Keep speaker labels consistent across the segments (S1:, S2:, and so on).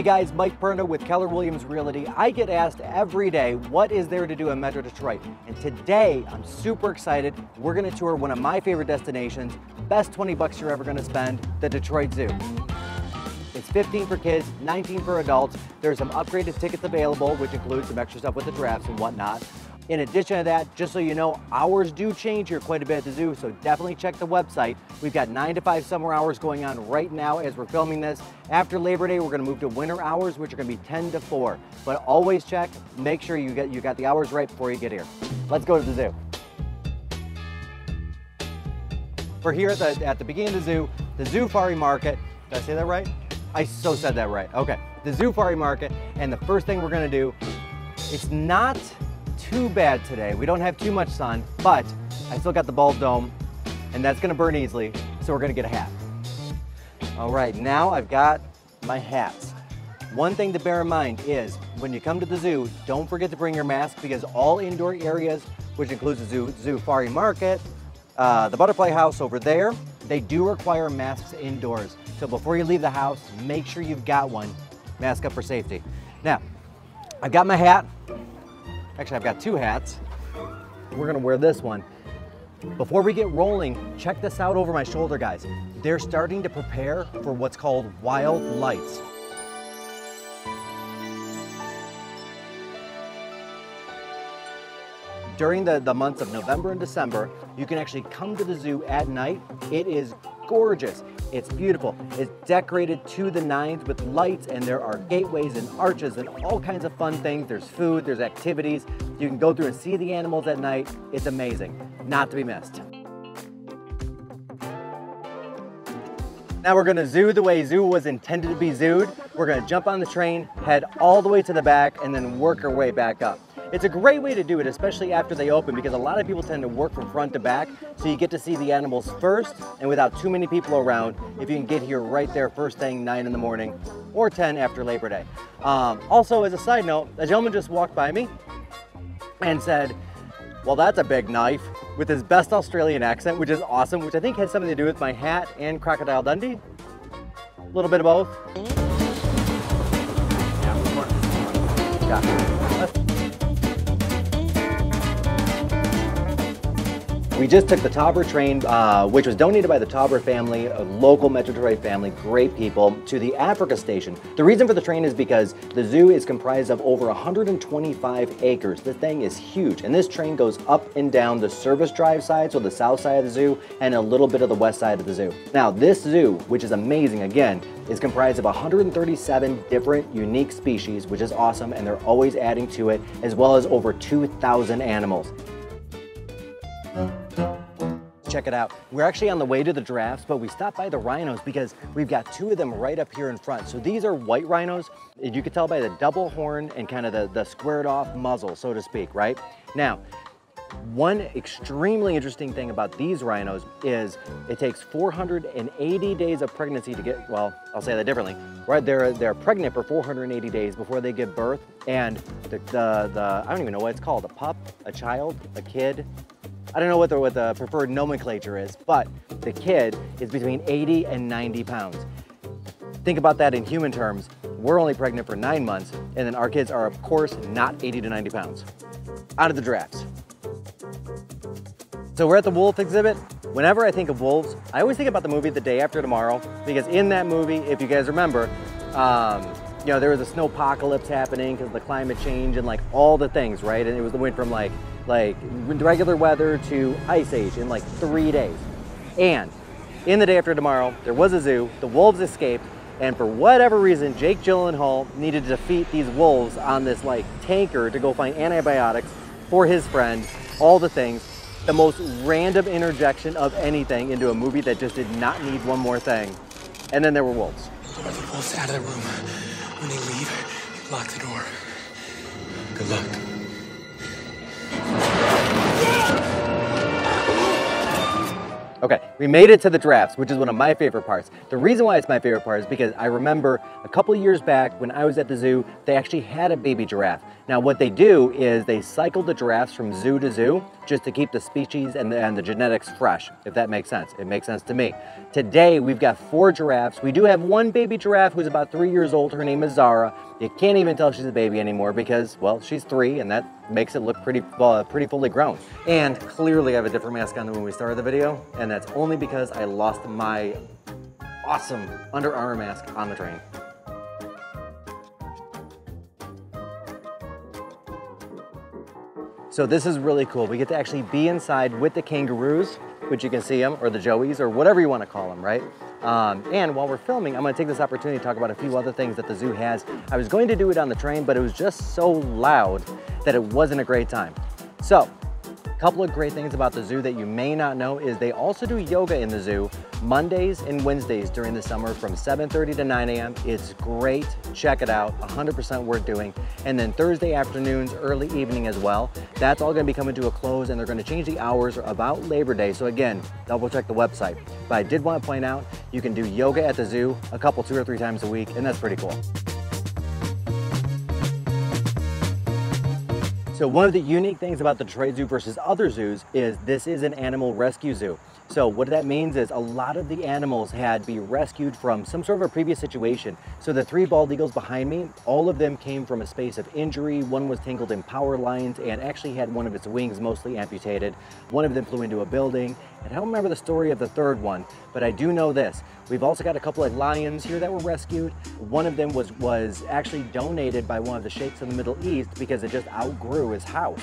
S1: Hey guys, Mike Perna with Keller Williams Realty. I get asked every day, what is there to do in Metro Detroit? And today, I'm super excited. We're gonna tour one of my favorite destinations, best 20 bucks you're ever gonna spend, the Detroit Zoo. It's 15 for kids, 19 for adults. There's some upgraded tickets available, which includes some extra stuff with the giraffes and whatnot. In addition to that, just so you know, hours do change here quite a bit at the zoo, so definitely check the website. We've got 9 to 5 summer hours going on right now as we're filming this. After Labor Day, we're gonna move to winter hours, which are gonna be 10 to 4. But always check, make sure you got the hours right before you get here. Let's go to the zoo. We're here at the beginning of the Zoofari Market. Did I say that right? I so said that right, okay. The Zoofari Market, and the first thing we're gonna do, it's not too bad today. We don't have too much sun, but I still got the bulb dome, and that's gonna burn easily, so we're gonna get a hat. All right, now I've got my hats. One thing to bear in mind is, when you come to the zoo, don't forget to bring your mask, because all indoor areas, which includes the Zoofari Market, the butterfly house over there, they do require masks indoors. So before you leave the house, make sure you've got one. Mask up for safety. Now, I've got my hat. Actually, I've got two hats. We're gonna wear this one. Before we get rolling, check this out over my shoulder, guys. They're starting to prepare for what's called Wild Lights. During the months of November and December, you can actually come to the zoo at night. It is gorgeous. It's beautiful. It's decorated to the nines with lights, and there are gateways and arches and all kinds of fun things. There's food, there's activities. You can go through and see the animals at night. It's amazing, not to be missed. Now we're gonna zoo the way zoo was intended to be zooed. We're gonna jump on the train, head all the way to the back, and then work our way back up. It's a great way to do it, especially after they open, because a lot of people tend to work from front to back, so you get to see the animals first and without too many people around, if you can get here right there first thing, 9 in the morning, or 10 after Labor Day. Also, as a side note, a gentleman just walked by me and said, well, that's a big knife, with his best Australian accent, which is awesome, which I think has something to do with my hat and Crocodile Dundee. A little bit of both. Yeah. We just took the Tauber train, which was donated by the Tauber family, a local Metro Detroit family, great people, to the Africa Station. The reason for the train is because the zoo is comprised of over 125 acres. This thing is huge, and this train goes up and down the service drive side, so the south side of the zoo, and a little bit of the west side of the zoo. Now, this zoo, which is amazing again, is comprised of 137 different unique species, which is awesome, and they're always adding to it, as well as over 2,000 animals. Check it out. We're actually on the way to the giraffes, but we stopped by the rhinos because we've got two of them right up here in front. So these are white rhinos. You can tell by the double horn and kind of the squared off muzzle, so to speak, right? Now, one extremely interesting thing about these rhinos is it takes 480 days of pregnancy to get, well, I'll say that differently, right? They're pregnant for 480 days before they give birth, and the I don't even know what it's called, a pup, a child, a kid, I don't know what the preferred nomenclature is, but the kid is between 80 and 90 pounds. Think about that in human terms. We're only pregnant for 9 months, and then our kids are, of course, not 80 to 90 pounds. Out of the giraffes. So we're at the wolf exhibit. Whenever I think of wolves, I always think about the movie The Day After Tomorrow, because in that movie, if you guys remember, you know, there was a snowpocalypse happening because of the climate change and like all the things, right? And it went from like regular weather to ice age in like 3 days. And in The Day After Tomorrow, there was a zoo, the wolves escaped, and for whatever reason, Jake Gyllenhaal needed to defeat these wolves on this like tanker to go find antibiotics for his friend, all the things. The most random interjection of anything into a movie that just did not need one more thing. And then there were wolves.
S2: Get the wolves out of the room. When they leave, lock the door. Good luck.
S1: Okay, we made it to the giraffes, which is one of my favorite parts. The reason why it's my favorite part is because I remember a couple of years back when I was at the zoo, they actually had a baby giraffe. Now what they do is they cycle the giraffes from zoo to zoo just to keep the species and the genetics fresh, if that makes sense. It makes sense to me. Today we've got 4 giraffes. We do have one baby giraffe who's about 3 years old. Her name is Zara. You can't even tell she's a baby anymore because, well, she's 3 and that makes it look pretty fully grown. And clearly I have a different mask on than when we started the video, and that's only because I lost my awesome Under Armour mask on the train. So this is really cool. We get to actually be inside with the kangaroos, which you can see them, or the joeys, or whatever you want to call them, right? And while we're filming, I'm going to take this opportunity to talk about a few other things that the zoo has. I was going to do it on the train, but it was just so loud that it wasn't a great time. So, a couple of great things about the zoo that you may not know is they also do yoga in the zoo Mondays and Wednesdays during the summer from 7:30 to 9 a.m. It's great. Check it out. 100% worth doing. And then Thursday afternoons, early evening as well. That's all going to be coming to a close, and they're going to change the hours about Labor Day. So again, double check the website. But I did want to point out, you can do yoga at the zoo a couple, 2 or 3 times a week, and that's pretty cool. So one of the unique things about the Detroit Zoo versus other zoos is this is an animal rescue zoo. So what that means is a lot of the animals had to be rescued from some sort of a previous situation. So the 3 bald eagles behind me, all of them came from a space of injury. One was tangled in power lines and actually had one of its wings mostly amputated. One of them flew into a building. And I don't remember the story of the 3rd one, but I do know this. We've also got a couple of lions here that were rescued. One of them was actually donated by one of the sheikhs in the Middle East because it just outgrew his house.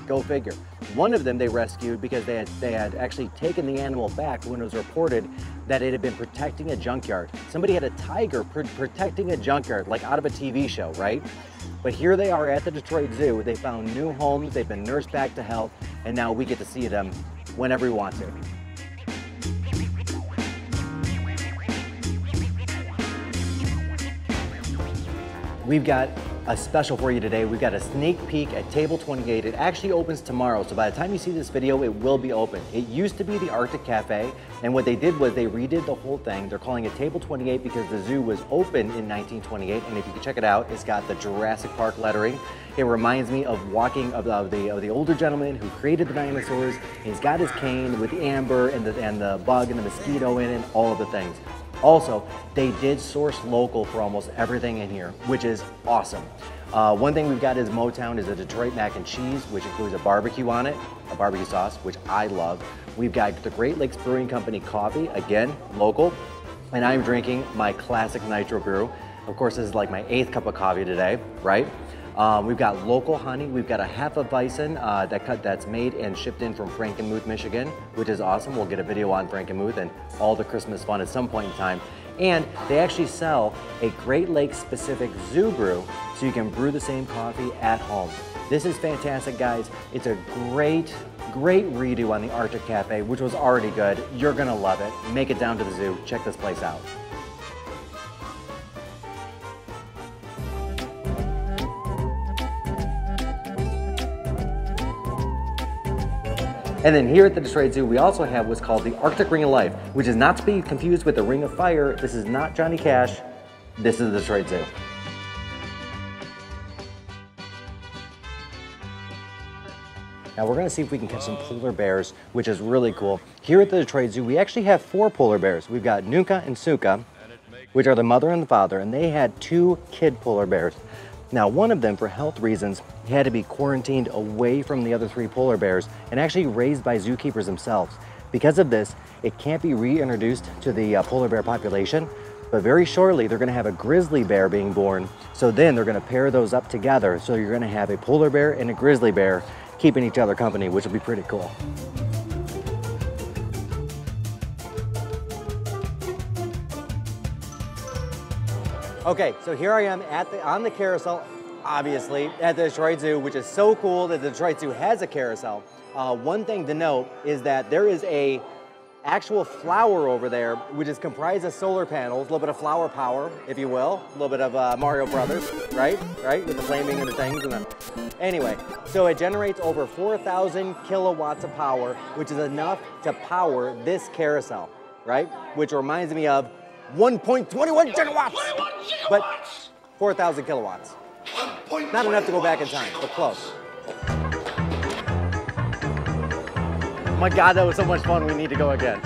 S1: Go figure. One of them they rescued because they had actually taken the animal back when it was reported that it had been protecting a junkyard. Somebody had a tiger protecting a junkyard, like out of a TV show, right? But here they are at the Detroit Zoo. They found new homes, they've been nursed back to health, and now we get to see them whenever we want to. We've got a special for you today. We've got a sneak peek at Table 28. It actually opens tomorrow, so by the time you see this video, it will be open. It used to be the Arctic Cafe, and what they did was they redid the whole thing. They're calling it Table 28 because the zoo was opened in 1928, and if you can check it out, it's got the Jurassic Park lettering. It reminds me of walking of the older gentleman who created the dinosaurs. He's got his cane with the amber and the bug and the mosquito in it, and all of the things. Also, they did source local for almost everything in here, which is awesome. One thing we've got is Motown is a Detroit mac and cheese, which includes a barbecue on it, a barbecue sauce, which I love. We've got the Great Lakes Brewing Company coffee, again, local. And I'm drinking my classic Nitro Brew. Of course, this is like my 8th cup of coffee today, right? We've got local honey. We've got a Hefeweizen that's made and shipped in from Frankenmuth, Michigan, which is awesome. We'll get a video on Frankenmuth and all the Christmas fun at some point in time. And they actually sell a Great Lakes specific zoo brew, so you can brew the same coffee at home. This is fantastic, guys. It's a great redo on the Arctic Cafe, which was already good. You're gonna love it. Make it down to the zoo. Check this place out. And then here at the Detroit Zoo, we also have what's called the Arctic Ring of Life, which is not to be confused with the Ring of Fire. This is not Johnny Cash. This is the Detroit Zoo. Now we're gonna see if we can catch some polar bears, which is really cool. Here at the Detroit Zoo, we actually have 4 polar bears. We've got Nuka and Suka, which are the mother and the father, and they had 2 kid polar bears. Now, one of them, for health reasons, had to be quarantined away from the other 3 polar bears and actually raised by zookeepers themselves. Because of this, it can't be reintroduced to the polar bear population, but very shortly they're gonna have a grizzly bear being born. So then they're gonna pair those up together. So you're gonna have a polar bear and a grizzly bear keeping each other company, which will be pretty cool. Okay, so here I am on the carousel, obviously, at the Detroit Zoo, which is so cool that the Detroit Zoo has a carousel. One thing to note is that there is a actual flower over there, which is comprised of solar panels, a little bit of flower power, if you will, a little bit of Mario Brothers, right? With the flaming and the things. Anyway, so it generates over 4,000 kilowatts of power, which is enough to power this carousel, right? Which reminds me of 1.21 gigawatts, but 4,000 kilowatts. Not enough to go back in time, but close. My God, that was so much fun. We need to go again.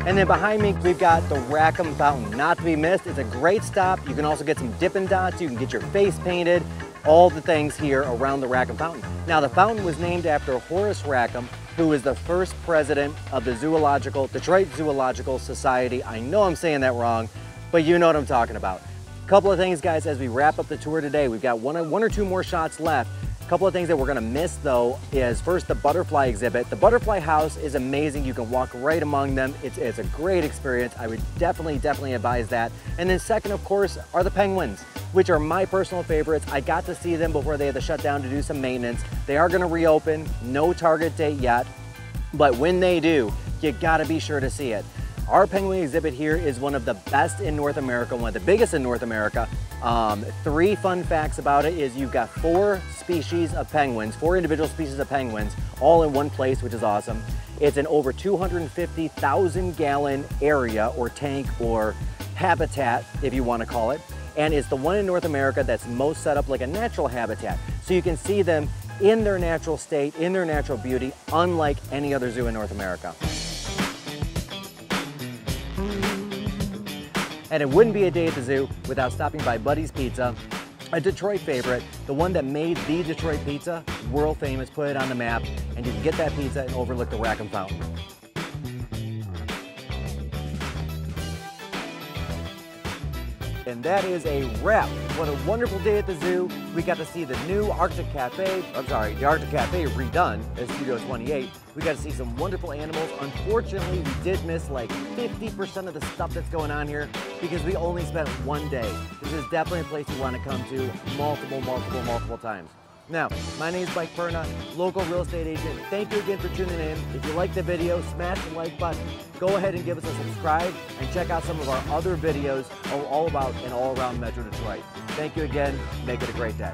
S1: And then behind me, we've got the Rackham Fountain. Not to be missed, it's a great stop. You can also get some Dippin' Dots. You can get your face painted, all the things here around the Rackham Fountain. Now, the fountain was named after Horace Rackham, who was the first president of the Detroit Zoological Society. I know I'm saying that wrong, but you know what I'm talking about. A couple of things, guys, as we wrap up the tour today. We've got one or two more shots left. A couple of things that we're gonna miss though is first the butterfly exhibit. The butterfly house is amazing. You can walk right among them. It's a great experience. I would definitely advise that. And then second, of course, are the penguins, which are my personal favorites. I got to see them before they had to shut down to do some maintenance. They are gonna reopen, no target date yet, but when they do, you gotta be sure to see it. Our penguin exhibit here is one of the best in North America, one of the biggest in North America. 3 fun facts about it is you've got 4 species of penguins, 4 individual species of penguins, all in one place, which is awesome. It's an over 250,000 gallon area or tank or habitat, if you want to call it. And it's the one in North America that's most set up like a natural habitat. So you can see them in their natural state, in their natural beauty, unlike any other zoo in North America. And it wouldn't be a day at the zoo without stopping by Buddy's Pizza, a Detroit favorite, the one that made the Detroit pizza world famous, put it on the map, and you can get that pizza and overlook the Rackham Fountain. And that is a wrap. What a wonderful day at the zoo. We got to see the new Arctic Cafe, the Arctic Cafe redone as Studio 28. We got to see some wonderful animals. Unfortunately, we did miss like 50% of the stuff that's going on here because we only spent one day. This is definitely a place you want to come to multiple times. Now, my name is Mike Perna, local real estate agent. Thank you again for tuning in. If you like the video, smash the like button. Go ahead and give us a subscribe and check out some of our other videos all about and all around Metro Detroit. Thank you again. Make it a great day.